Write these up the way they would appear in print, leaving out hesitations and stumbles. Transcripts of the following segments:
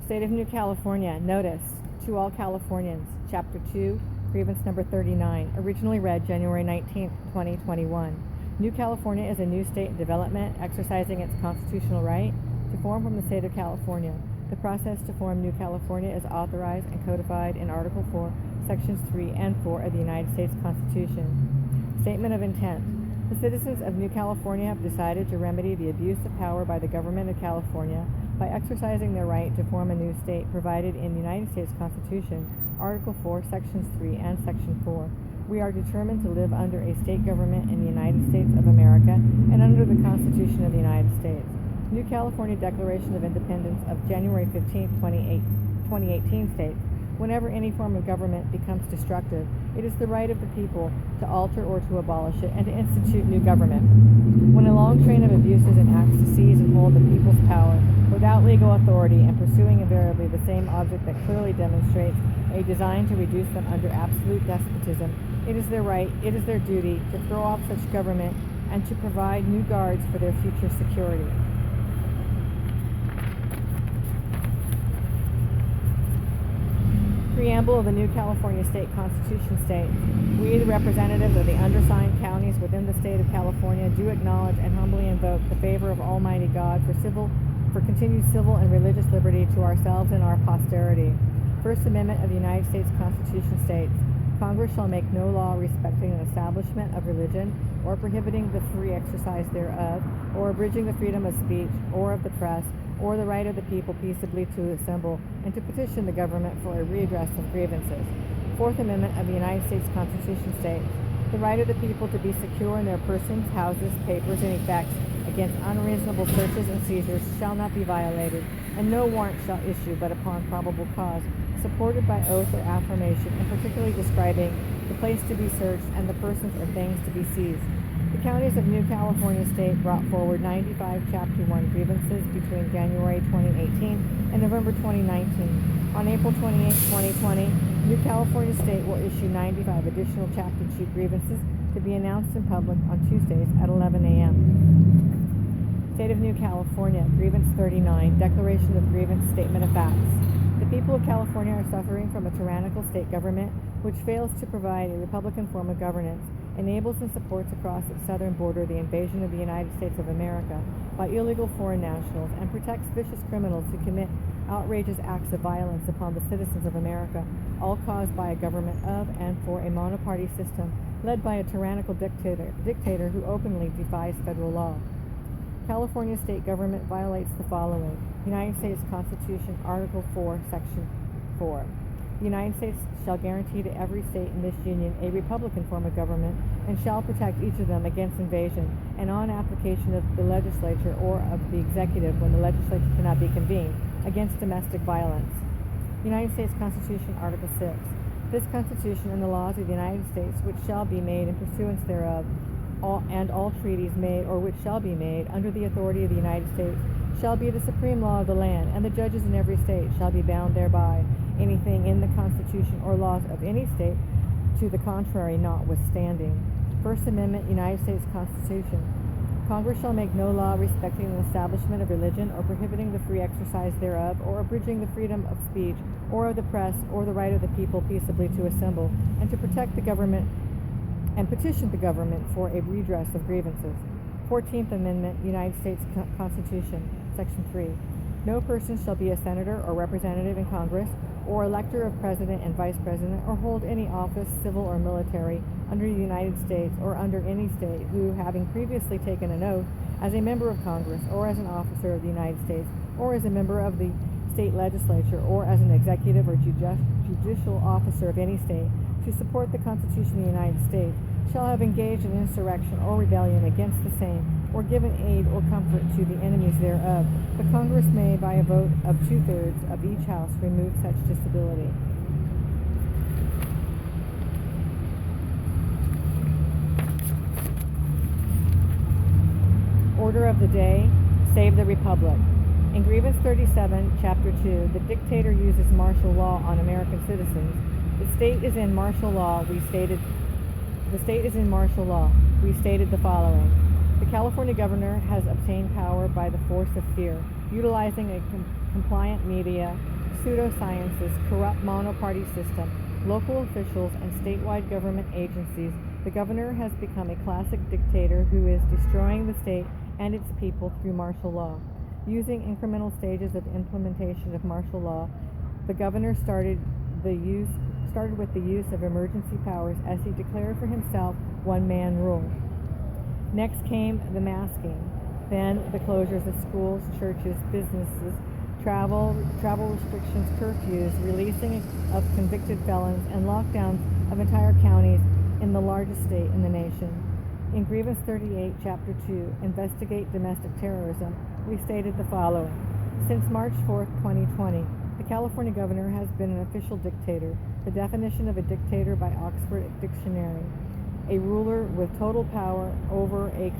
State of New California, notice to all Californians, Chapter 2, Grievance number 39, originally read January 19, 2021. New California is a new state in development, exercising its constitutional right to form from the state of California. The process to form New California is authorized and codified in Article 4, Sections 3 and 4 of the United States Constitution. Statement of intent. The citizens of New California have decided to remedy the abuse of power by the government of California by exercising their right to form a new state provided in the United States Constitution, Article 4, Sections 3 and Section 4. We are determined to live under a state government in the United States of America and under the Constitution of the United States. New California Declaration of Independence of January 15, 2018 states, whenever any form of government becomes destructive, it is the right of the people to alter or to abolish it and to institute new government. When a long train of abuses and acts to seize and hold the people's power without legal authority and pursuing invariably the same object that clearly demonstrates a design to reduce them under absolute despotism, it is their right, it is their duty to throw off such government and to provide new guards for their future security. Preamble of the New California State Constitution states, we, the representatives of the undersigned counties within the state of California, do acknowledge and humbly invoke the favor of Almighty God for continued civil and religious liberty to ourselves and our posterity. First Amendment of the United States Constitution states, Congress shall make no law respecting an establishment of religion, or prohibiting the free exercise thereof, or abridging the freedom of speech, or of the press, or the right of the people peaceably to assemble and to petition the government for a redress of grievances. Fourth Amendment of the United States Constitution states, the right of the people to be secure in their persons, houses, papers, and effects against unreasonable searches and seizures shall not be violated, and no warrant shall issue but upon probable cause, supported by oath or affirmation, and particularly describing the place to be searched and the persons or things to be seized. The counties of New California State brought forward 95 Chapter 1 grievances between January 2018 and November 2019. On April 28, 2020, New California State will issue 95 additional Chapter 2 grievances to be announced in public on Tuesdays at 11 a.m. State of New California, Grievance 39, Declaration of Grievance, Statement of Facts. The people of California are suffering from a tyrannical state government which fails to provide a Republican form of governance, enables and supports across its southern border the invasion of the United States of America by illegal foreign nationals, and protects vicious criminals who commit outrageous acts of violence upon the citizens of America, all caused by a government of and for a monoparty system led by a tyrannical dictator who openly defies federal law. California state government violates the following. United States Constitution, Article 4, Section 4. The United States shall guarantee to every state in this union a Republican form of government, and shall protect each of them against invasion, and on application of the legislature or of the executive when the legislature cannot be convened, against domestic violence. United States Constitution, Article 6. This Constitution and the laws of the United States, which shall be made in pursuance thereof, all treaties made or which shall be made under the authority of the United States, shall be the supreme law of the land, and the judges in every state shall be bound thereby, anything in the Constitution or laws of any state to the contrary notwithstanding. First Amendment, United States Constitution. Congress shall make no law respecting the establishment of religion, or prohibiting the free exercise thereof, or abridging the freedom of speech, or of the press, or the right of the people peaceably to assemble, and to protect the government and petition the government for a redress of grievances. 14th Amendment, United States Constitution, Section 3. No person shall be a senator or representative in Congress, or elector of president and vice president, or hold any office, civil or military, under the United States or under any state, who, having previously taken an oath as a member of Congress, or as an officer of the United States, or as a member of the state legislature, or as an executive or judicial officer of any state, to support the Constitution of the United States, shall have engaged in insurrection or rebellion against the same, or given aid or comfort to the enemies thereof, the Congress may, by a vote of 2/3 of each house, remove such disability. Order of the day, save the Republic. In Grievance 37, Chapter 2, the dictator uses martial law on American citizens. The state is in martial law. We stated the following. The California governor has obtained power by the force of fear, utilizing a compliant media pseudosciences, corrupt monoparty system, local officials, and statewide government agencies, the governor has become a classic dictator who is destroying the state and its people through martial law. Using incremental stages of implementation of martial law, the governor started with the use of emergency powers as he declared for himself one-man rule. Next came the masking, then the closures of schools, churches, businesses, travel restrictions, curfews, releasing of convicted felons, and lockdowns of entire counties in the largest state in the nation. In Grievance 38, Chapter 2, Investigate Domestic Terrorism, we stated the following. Since March 4, 2020, the California governor has been an official dictator. The definition of a dictator by Oxford Dictionary: a ruler with total power over a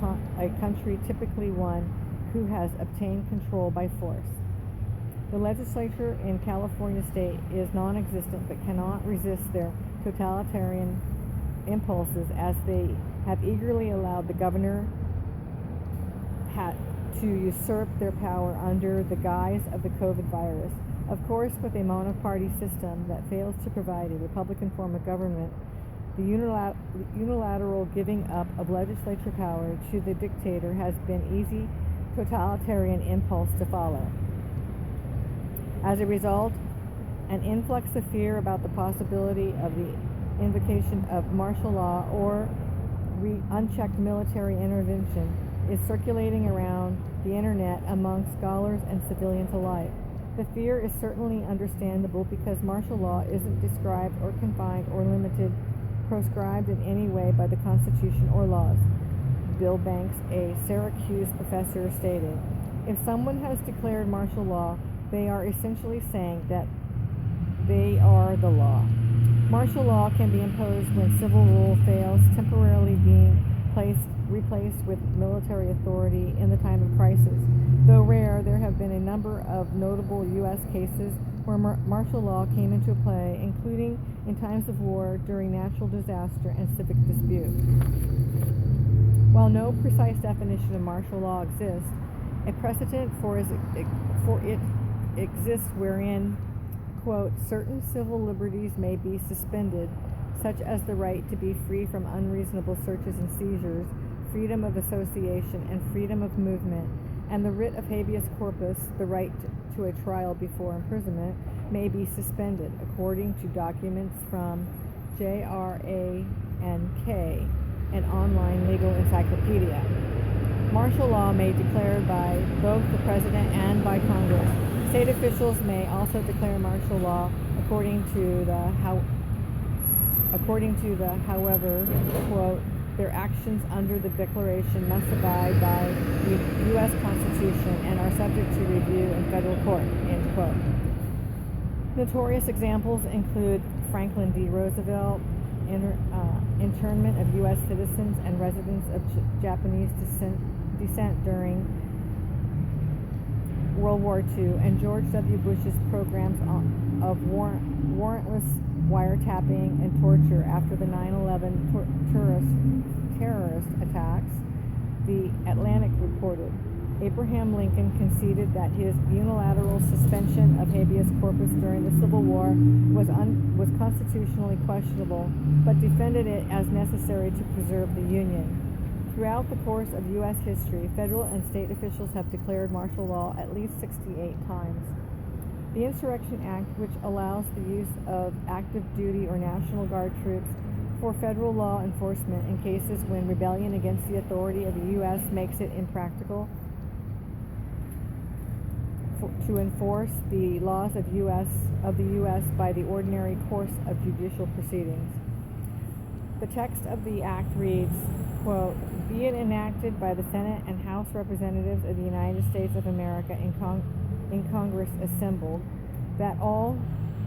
country, typically one who has obtained control by force. The legislature in California state is non-existent but cannot resist their totalitarian impulses, as they have eagerly allowed the governor to usurp their power under the guise of the COVID virus. Of course, with a monoparty system that fails to provide a Republican form of government, the unilateral giving up of legislature power to the dictator has been easy totalitarian impulse to follow. As a result, an influx of fear about the possibility of the invocation of martial law or unchecked military intervention is circulating around the internet among scholars and civilians alike. The fear is certainly understandable because martial law isn't described or confined or limited, proscribed in any way by the Constitution or laws. Bill Banks, a Syracuse professor, stated, "If someone has declared martial law, they are essentially saying that they are the law. Martial law can be imposed when civil rule fails, temporarily being replaced with military authority in the time of crisis. Though rare, there have been a number of notable U.S. cases where martial law came into play, including in times of war, during natural disaster, and civic dispute. While no precise definition of martial law exists, a precedent for it exists wherein, quote, certain civil liberties may be suspended, such as the right to be free from unreasonable searches and seizures, freedom of association, and freedom of movement, and the writ of habeas corpus, the right to a trial before imprisonment, may be suspended, according to documents from JRA&K, an online legal encyclopedia. Martial law may be declared by both the President and by Congress. State officials may also declare martial law according to the however, quote, their actions under the declaration must abide by the U.S. Constitution and are subject to review in federal court, end quote. Notorious examples include Franklin D. Roosevelt, internment of U.S. citizens and residents of Japanese descent during World War II, and George W. Bush's programs of warrantless wiretapping and torture after the 9/11 terrorist attacks, The Atlantic reported. Abraham Lincoln conceded that his unilateral suspension of habeas corpus during the Civil War was constitutionally questionable, but defended it as necessary to preserve the Union. Throughout the course of U.S. history, federal and state officials have declared martial law at least 68 times. The Insurrection Act, which allows the use of active duty or National Guard troops for federal law enforcement in cases when rebellion against the authority of the U.S. makes it impractical to enforce the laws of the U.S. by the ordinary course of judicial proceedings. The text of the act reads, quote, be it enacted by the Senate and House Representatives of the United States of America in Congress assembled, that all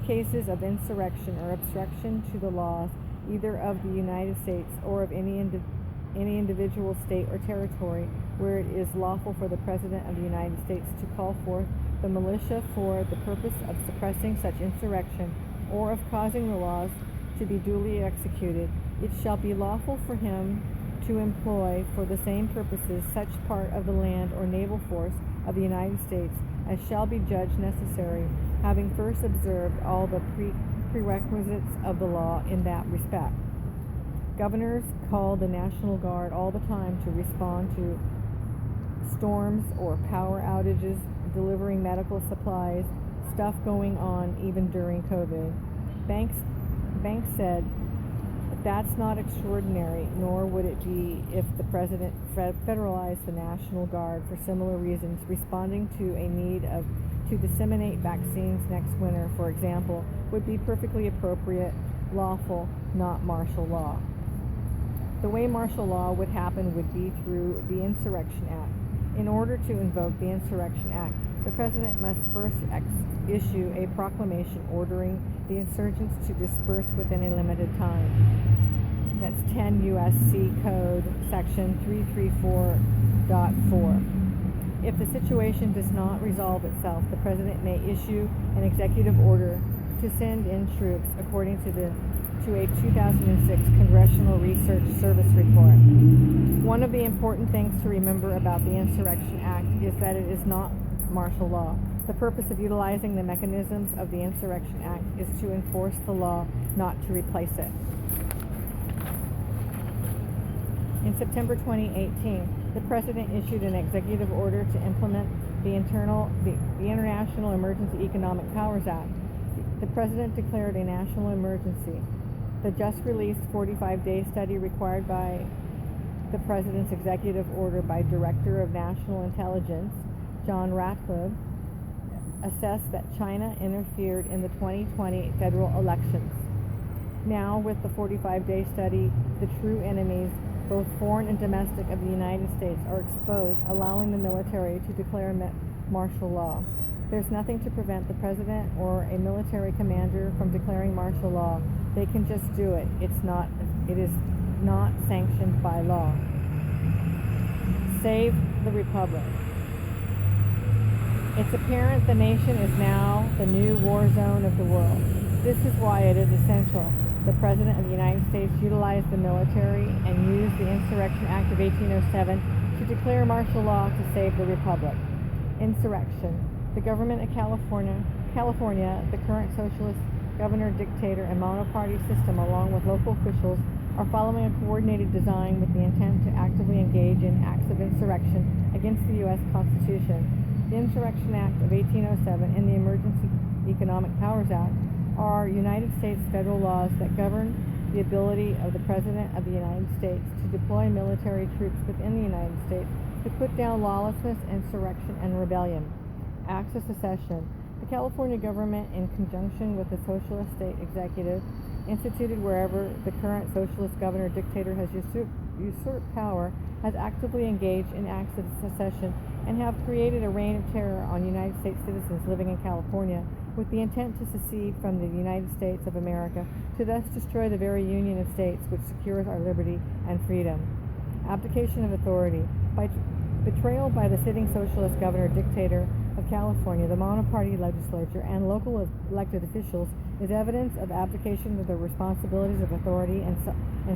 cases of insurrection or obstruction to the laws, either of the United States or of any individual state or territory, where it is lawful for the President of the United States to call forth the militia for the purpose of suppressing such insurrection or of causing the laws to be duly executed, it shall be lawful for him to employ for the same purposes such part of the land or naval force of the United States as shall be judged necessary having first observed all the prerequisites of the law in that respect. Governors call the National Guard all the time to respond to storms or power outages, delivering medical supplies, stuff going on even during COVID. Banks said that's not extraordinary, nor would it be if the president federalized the National Guard for similar reasons, responding to a need to disseminate vaccines next winter, for example, would be perfectly appropriate, lawful, not martial law. The way martial law would happen would be through the Insurrection Act. In order to invoke the Insurrection Act, the president must first issue a proclamation ordering the insurgents to disperse within a limited time. That's 10 U.S.C. Code Section 334.4. If the situation does not resolve itself, the president may issue an executive order to send in troops according to a 2006 Congressional Research Service report. One of the important things to remember about the Insurrection Act is that it is not martial law. The purpose of utilizing the mechanisms of the Insurrection Act is to enforce the law, not to replace it. In September 2018, the president issued an executive order to implement the International Emergency Economic Powers Act. The president declared a national emergency. The just-released 45-day study required by the president's executive order by Director of National Intelligence, John Ratcliffe, assessed that China interfered in the 2020 federal elections. Now, with the 45-day study, the true enemies, both foreign and domestic, of the United States are exposed, allowing the military to declare martial law. There's nothing to prevent the president or a military commander from declaring martial law. They can just do it. It is not sanctioned by law. Save the Republic. It's apparent the nation is now the new war zone of the world. This is why it is essential the President of the United States utilize the military and use the Insurrection Act of 1807 to declare martial law to save the Republic. Insurrection. The government of California, the current socialist governor, dictator, and monoparty system, along with local officials, are following a coordinated design with the intent to actively engage in acts of insurrection against the U.S. Constitution. The Insurrection Act of 1807 and the Emergency Economic Powers Act are United States federal laws that govern the ability of the President of the United States to deploy military troops within the United States to put down lawlessness, insurrection, and rebellion. Acts of secession. The California government, in conjunction with the socialist state executive, instituted wherever the current socialist governor dictator has usurped power, has actively engaged in acts of secession and have created a reign of terror on United States citizens living in California with the intent to secede from the United States of America, to thus destroy the very union of states which secures our liberty and freedom. Abdication of authority. By betrayal by the sitting socialist governor dictator of California, the monoparty legislature, and local elected officials is evidence of abdication of the responsibilities of authority and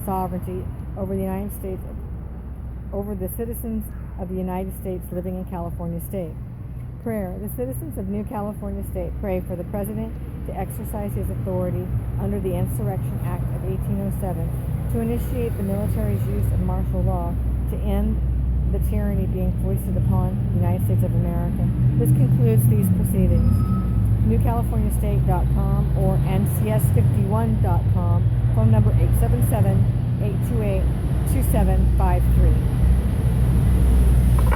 sovereignty over the United States, over the citizens of the United States living in California state. Prayer. The citizens of New California state pray for the president to exercise his authority under the Insurrection Act of 1807 to initiate the military's use of martial law to end the tyranny being foisted upon the United States of America. This concludes these proceedings. NewCaliforniaState.com or NCS51.com, phone number 877-828-2753.